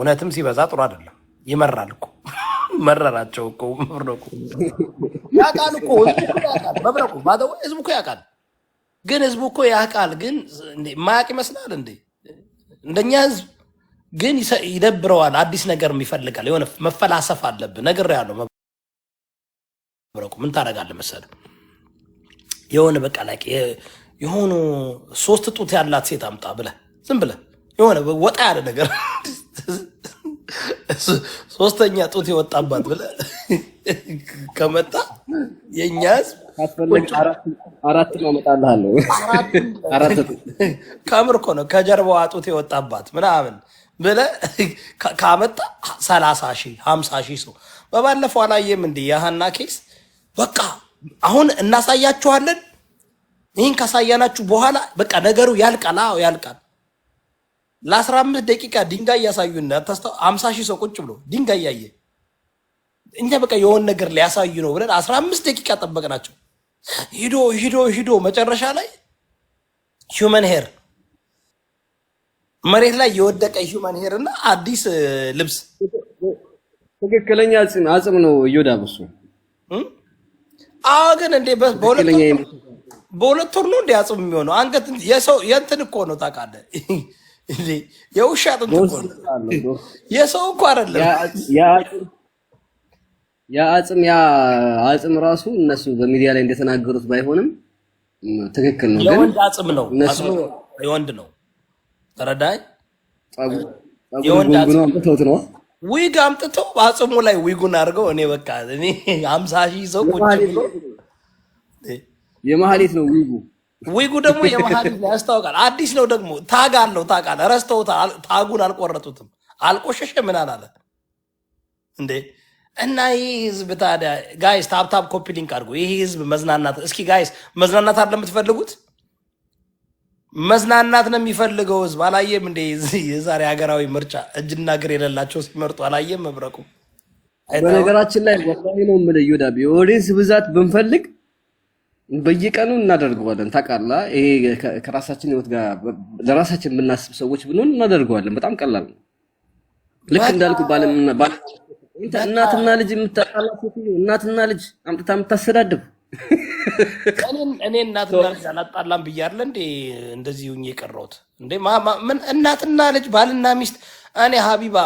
እውነትም ሲበዛ ጥሩ አይደለም። ይመራል እኮ መረራቸው እኮ መብረቁ ያውቃል እኮ መብረቁ ባደው ህዝቡ እኮ ያውቃል። ግን ህዝቡ እኮ ያውቃል። ግን ማያውቅ ይመስላል እንዴ? እንደኛ ህዝብ ግን ይደብረዋል። አዲስ ነገር ይፈልጋል። የሆነ መፈላሰፍ አለብህ። ነገር ያለው መብረቁ ምን ታደርጋለህ መሰለህ? የሆነ በቃ ላይ የሆኑ 3 ጡት ያላት ሴት አምጣ ብለህ ዝም ብለህ የሆነ ወጣ ያለ ነገር 3ኛ ጡት የወጣባት ብለህ ከመጣ የኛ ህዝብ አራት ነው እመጣልሃለሁ። ከምር እኮ ነው ከጀርባዋ ጡት የወጣባት ምናምን ብለህ ካመጣ 30 ሺህ 50 ሺህ ሰው በባለፈው አላየም እንዴ? ያሃና ኬስ በቃ አሁን እናሳያችኋለን። ይህን ካሳያናችሁ በኋላ በቃ ነገሩ ያልቃል። አዎ ያልቃል። ለ15 ደቂቃ ድንጋይ እያሳዩና 50 ሺህ ሰው ቁጭ ብሎ ድንጋይ እያየ እኛ በቃ የሆነ ነገር ሊያሳዩ ነው ብለን 15 ደቂቃ ጠበቅናቸው። ሂዶ መጨረሻ ላይ ሂውመን ሄር መሬት ላይ የወደቀ ሂውመን ሄር እና አዲስ ልብስ ትክክለኛ አጽም ነው እዮዳብሱ። አዎ ግን እንዴ በሁለት ወር ነው እንዴ አጽም የሚሆነው? አንገት የሰው የእንትን እኮ ነው ታውቃለህ። የውሻ አጥንት እኮ ነው የሰው እኮ አይደለም። ያ አጽም ራሱ እነሱ በሚዲያ ላይ እንደተናገሩት ባይሆንም ትክክል ነው። ግን የወንድ አጽም ነው። የወንድ ነው። ተረዳኝ። የወንድ አጽም ነው። ዊግ አምጥተው አጽሙ ላይ ዊጉን አድርገው እኔ በቃ እኔ 50 ሺህ ሰው ቁጭ ብሎ የመሀሊት ነው ዊጉ ደግሞ የመሀሊት ነው ያስታውቃል። አዲስ ነው ደግሞ ታግ አለው ታውቃለህ። ረስተውታል። ታጉን አልቆረጡትም። አልቆሸሸ ምን አላለ እንዴ? እና ይህ ህዝብ ታዲያ ጋይስ ታፕታፕ ኮፒ ሊንክ አድርጎ ይህ ህዝብ መዝናናት እስኪ ጋይስ መዝናናት አለ የምትፈልጉት መዝናናት ነው የሚፈልገው ህዝብ። አላየም እንዴ? የዛሬ ሀገራዊ ምርጫ እጅና እግር የሌላቸው ሲመርጡ አላየም? መብረቁ በነገራችን ላይ ወላሂ ነው የምልህ ዮዳብ የኦዲየንስ ብዛት ብንፈልግ በየቀኑ እናደርገዋለን። ታውቃለህ፣ ይሄ ከራሳችን ህይወት ጋር ለራሳችን የምናስብ ሰዎች ብንሆን እናደርገዋለን። በጣም ቀላል ነው። ልክ እንዳልኩ እናትና ልጅ የምታጣላ ሴትዮ እናትና ልጅ አምጥታ የምታሰዳድብ እኔ እናትና ልጅ አላጣላም ብያለሁ እንዴ? እንደዚህ ሁኜ የቀረሁት እንዴ? ምን እናትና ልጅ ባልና ሚስት እኔ ሀቢባ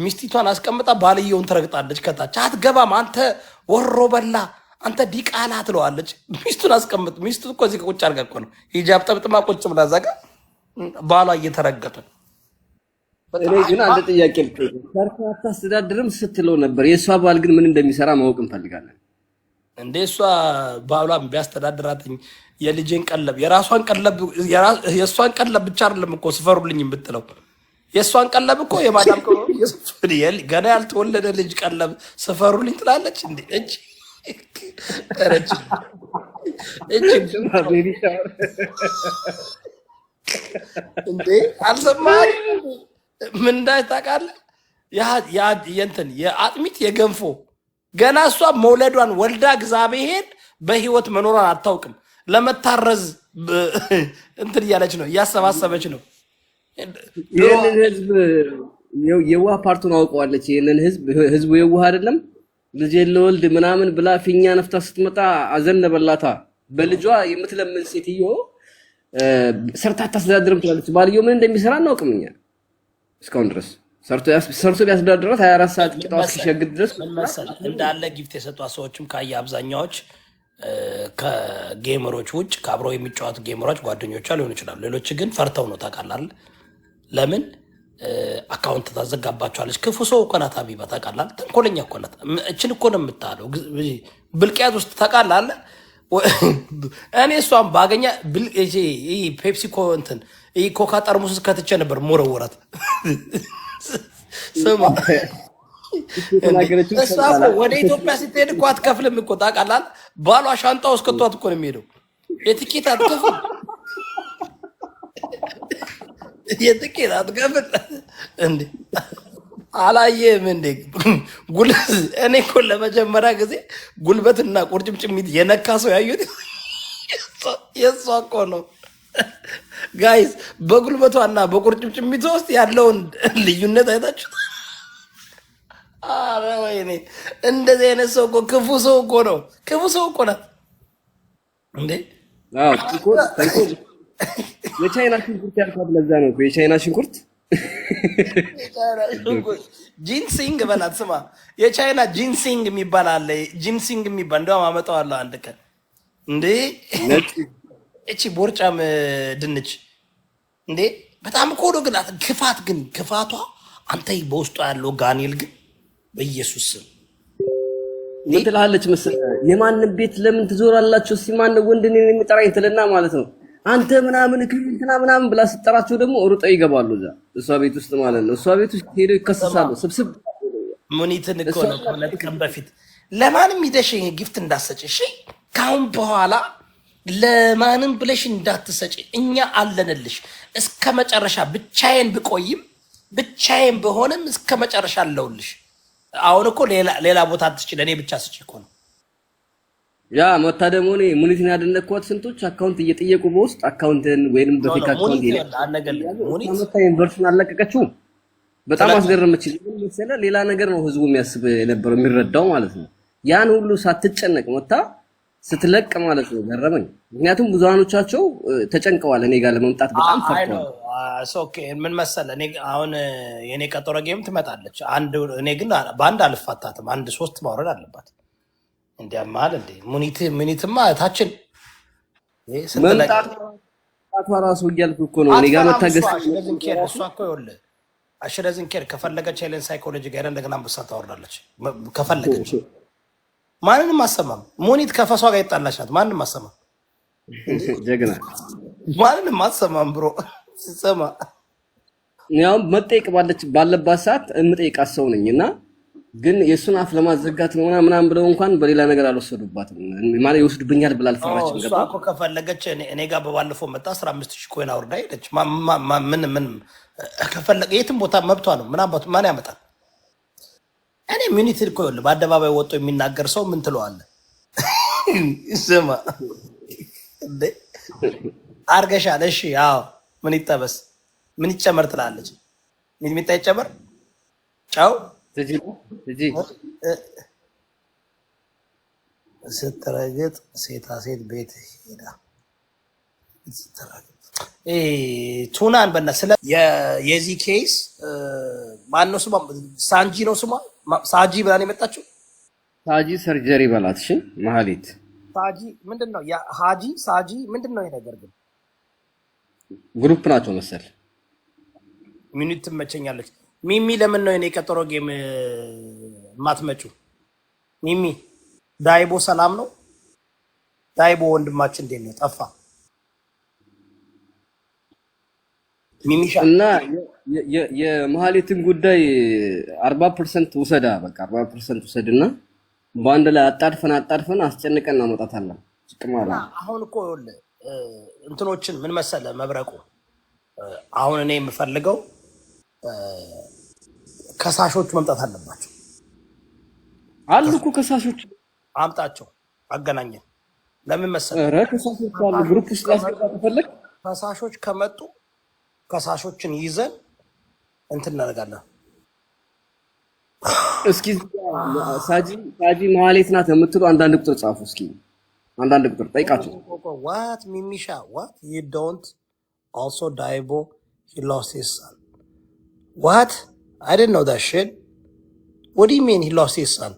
ሚስቲቷን አስቀምጣ ባልየውን ትረግጣለች። ከታች አትገባም አንተ ወሮ በላ አንተ ዲቃላ ትለዋለች። ሚስቱን አስቀምጥ። ሚስቱ እኮ እዚህ ቁጭ አድርጋ እኮ ነው ሂጃብ ጠብጥማ ቁጭ ብላ እዛ ጋር ባሏ እየተረገጠ። እኔ ግን አንድ ጥያቄ ልጠይቅ። ሰርታ አታስተዳድርም ስትለው ነበር። የእሷ ባል ግን ምን እንደሚሰራ ማወቅ እንፈልጋለን። እንዴ እሷ ባሏን ቢያስተዳድራትኝ የልጄን ቀለብ የራሷን ቀለብ የእሷን ቀለብ ብቻ አይደለም እኮ ስፈሩልኝ የምትለው የእሷን ቀለብ እኮ የማዳም ገና ያልተወለደ ልጅ ቀለብ ስፈሩልኝ ትላለች። እንዴ እንዴ አልሰማህም? ምን እንዳይ ታውቃለህ? የእንትን የአጥሚት የገንፎ ገና እሷ መውለዷን ወልዳ እግዚአብሔር በህይወት መኖሯን አታውቅም። ለመታረዝ እንትን እያለች ነው፣ እያሰባሰበች ነው። ይህንን ህዝብ የዋህ ፓርቱን አውቀዋለች። ይህንን ህዝቡ የዋህ አይደለም። ልጅ ለወልድ ምናምን ብላ ፊኛ ነፍታ ስትመጣ አዘነበላታ። በልጇ የምትለምን ሴትዮ ሰርታ አታስተዳድርም ትላለች። ባልየው ምን እንደሚሰራ አናውቅም እኛ እስካሁን ድረስ። ሰርቶ ቢያስተዳድራት 24 ሰዓት ቂጣው እስኪሸግድ ድረስ እንዳለ ጊፍት የሰጧት ሰዎችም ካየ አብዛኛዎች ከጌመሮች ውጭ ከአብረው የሚጫወቱ ጌመሮች ጓደኞቿ ሊሆኑ ይችላሉ። ሌሎች ግን ፈርተው ነው ታውቃለህ። ለምን አካውንት ታዘጋባቸዋለች። ክፉ ሰው እኮ ናት ሀቢባ ታውቃለህ። ተንኮለኛ እኮ ናት። እችን እኮ ነው የምታለው ብልቅያት ውስጥ ታውቃለህ። እኔ እሷን ባገኛ ፔፕሲ እንትን ኮካ ጠርሙስ ከትቼ ነበር ሞረወራት። ስማ እሷ ወደ ኢትዮጵያ ስትሄድ እኮ አትከፍልም እኮ ታውቃለህ። ባሏ ሻንጣ ውስጥ ከቷት እኮ ነው የሚሄደው። የትኬት አትከፍል የትኬት አትከፍል እንዴ? አላየህም እንዴ? እኔ እኮ ለመጀመሪያ ጊዜ ጉልበትና ቁርጭምጭሚት የነካ ሰው ያዩት የእሷ እኮ ነው ጋይስ። በጉልበቷና በቁርጭምጭሚቷ ውስጥ ያለውን ልዩነት አይታችሁ አረ ወይኔ እንደዚህ አይነት ሰው እኮ ክፉ ሰው እኮ ነው። ክፉ ሰው እኮ ናት እንዴ። አዎ ተንኮል የቻይና ሽንኩርት ያልኳት ለዛ ነው እኮ የቻይና ሽንኩርት ጂንሲንግ በላት ስማ፣ የቻይና ጂንሲንግ የሚባል አለ። ጂንሲንግ የሚባል እንደውም አመጣዋለሁ አንድ ቀን እንዴ። እቺ ቦርጫም ድንች እንዴ በጣም እኮ ነው። ግን ክፋት ግን ክፋቷ አንተ በውስጡ ያለው ጋኔል ግን በኢየሱስ ስም ምን ትላለች መሰለህ? የማንም ቤት ለምን ትዞራላችሁ? ሲማን ወንድ እኔን የሚጠራኝ ትልና ማለት ነው አንተ ምናምን እንትና ምናምን ብላ ስጠራቸው ደግሞ ሩጠው ይገባሉ እሷ ቤት ውስጥ ማለት ነው። እሷ ቤት ውስጥ ሄደው ይከሰሳሉ። ስብስብ ሙኒትን እኮ ነው ከሁለት ቀን በፊት ለማንም ሂደሽ ጊፍት እንዳትሰጪ እሺ። ካሁን በኋላ ለማንም ብለሽ እንዳትሰጪ፣ እኛ አለንልሽ እስከ መጨረሻ። ብቻዬን ብቆይም ብቻዬን በሆነም እስከ መጨረሻ አለውልሽ። አሁን እኮ ሌላ ቦታ አትስጪ፣ ለእኔ ብቻ ስጪ እኮ ነው። ያ መታ ደግሞ እኔ ሙኒትን ያደነኳት ስንቶች አካውንት እየጠየቁ በውስጥ አካውንትን ወይንም በፌክ አካውንት ዩኒቨርሲቲን አለቀቀችው። በጣም አስገረመች። መሰለህ ሌላ ነገር ነው ህዝቡ የሚያስብ የነበረው የሚረዳው ማለት ነው። ያን ሁሉ ሳትጨነቅ መታ ስትለቅ ማለት ነው ገረመኝ። ምክንያቱም ብዙሃኖቻቸው ተጨንቀዋል እኔ ጋር ለመምጣት በጣም ፈርተዋል። ኦኬ ምን መሰለህ እኔ አሁን የኔ ቀጠሮ ጌም ትመጣለች። እኔ ግን በአንድ አልፋታትም። አንድ 3 ማውረድ አለባት። እንዲያማል እንዴ ሙኒትማ ታችን መምጣቷ ራሱ እያልኩ እኮ ነው እኔ ጋር መታገስ። እሷ እኮ ይኸውልህ አሽረዝን ኬር ከፈለገች ሄለን ሳይኮሎጂ ጋር እንደገና አንበሳ ታወርዳለች። ከፈለገች ማንንም አሰማም። ሙኒት ከፈሷ ጋር ይጣላሻት ማንንም አሰማም። ጀግና ማንንም አሰማም ብሮ ስሰማ ያው መጠየቅ ባለባት ሰዓት የምጠይቃት ሰው ነኝና ግን የሱን አፍ ለማዘጋት ነው ምናምን ብለው እንኳን በሌላ ነገር አልወሰዱባትም። ማለት ይወስዱብኛል ብላ አልፈራችም። እሷ እኮ ከፈለገች እኔ ጋር በባለፈው መጣ 15000 ኮይን አውርዳ ሄደች። ምን ከፈለገ የትም ቦታ መብቷ ነው። ማን ያመጣል? እኔ ሚኒት እኮ ይኸውልህ በአደባባይ ወጥቶ የሚናገር ሰው ምን ትለዋለህ? ስማ እንዴ አርገሻል። እሺ አዎ ምን ይጠበስ ምን ይጨመር ትላለች። ሚጥሚጣ ይጨመር ጫው ስትረግጥ ሴታ ሴት ቤት ሄዳ ቱናን በና ስለ የዚህ ኬስ ማነው ስሟ? ሳንጂ ነው ስሟ። ሳጂ ብላ ነው የመጣችው። ሳጂ ሰርጀሪ በላት። እሺ መሀሊት ሳጂ ምንድነው? ያ ሃጂ ሳጂ ምንድነው? ይሄ ነገር ግን ግሩፕ ናቸው መሰል። ሚኒት ትመቸኛለች። ሚሚ ለምን ነው የኔ ቀጠሮ ጌም ማትመጪው? ሚሚ ዳይቦ ሰላም ነው? ዳይቦ ወንድማችን እንዴት ነው? ጠፋ። ሚሚሻ እና የመሀሊትን ጉዳይ 40% ውሰዳ። በቃ 40% ውሰድና በአንድ ላይ አጣድፈን አስጨንቀን እናመጣታለን። ጭቅማላ አሁን እኮ ይኸውልህ እንትኖችን ምን መሰለህ መብረቁ፣ አሁን እኔ የምፈልገው ከሳሾቹ መምጣት አለባቸው። አሉ እኮ ከሳሾች አምጣቸው፣ አገናኘን። ለምን መሰለህ ኧረ ከሳሾች አሉ ግሩፕ ውስጥ ላስገባ ተፈለግ። ከሳሾች ከመጡ ከሳሾችን ይዘን እንትን እናደርጋለን። እስኪ ሳጂ መሀሌት ናት የምትሉ አንዳንድ ቁጥር ጻፉ። እስኪ አንዳንድ ቁጥር ጠይቃቸው። what ሚሚሻ what you don't also Daibo he lost his son what I didn't know that shit. What do you mean he lost his son?